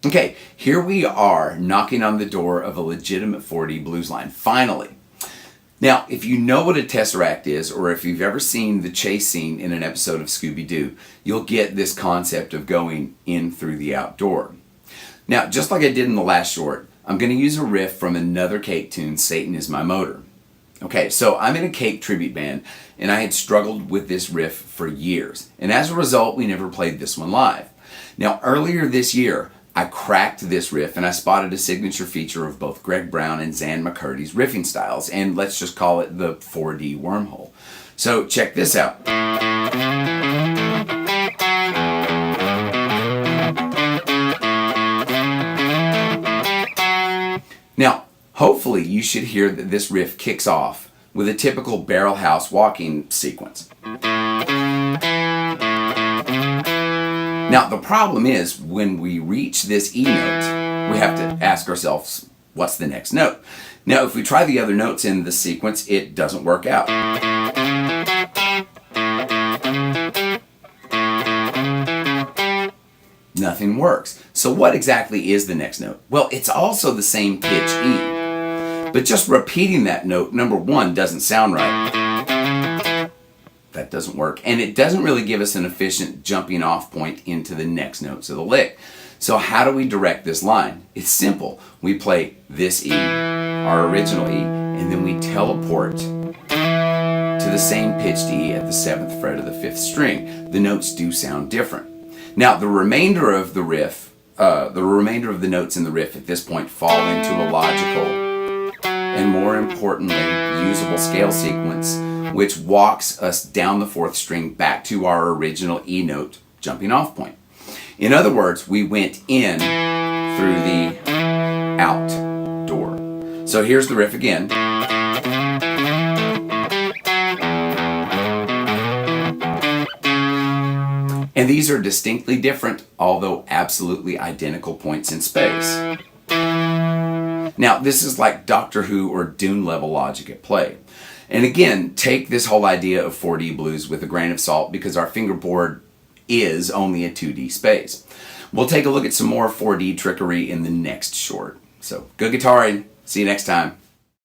Okay, here we are knocking on the door of a legitimate 4D blues line, finally. Now, if you know what a tesseract is, or if you've ever seen the chase scene in an episode of Scooby-Doo, you'll get this concept of going in through the outdoor. Now, just like I did in the last short, I'm going to use a riff from another Cake tune, Satan Is My Motor. Okay, so I'm in a Cake tribute band, and I had struggled with this riff for years, and as a result, we never played this one live. Now, earlier this year, I cracked this riff and I spotted a signature feature of both Greg Brown and Zan McCurdy's riffing styles, and let's just call it the 4D wormhole. So check this out. Now, hopefully you should hear that this riff kicks off with a typical barrel house walking sequence. Now, the problem is, when we reach this E note, we have to ask ourselves, what's the next note? Now, if we try the other notes in the sequence, it doesn't work out. Nothing works. So what exactly is the next note? Well, it's also the same pitch E. But just repeating that note, number one, doesn't sound right. That doesn't work, and it doesn't really give us an efficient jumping off point into the next notes of the lick. So how do we direct this line? It's simple. We play this E, our original E, and then we teleport to the same pitched E at the 7th fret of the 5th string. The notes do sound different. Now, the remainder of the riff, the remainder of the notes in the riff at this point fall into a logical and, more importantly, usable scale sequence, which walks us down the 4th string back to our original E note jumping off point. In other words, we went in through the out door. So here's the riff again. And these are distinctly different, although absolutely identical points in space. Now, this is like Doctor Who or Dune level logic at play. And again, take this whole idea of 4D blues with a grain of salt, because our fingerboard is only a 2D space. We'll take a look at some more 4D trickery in the next short. So, good guitaring. See you next time.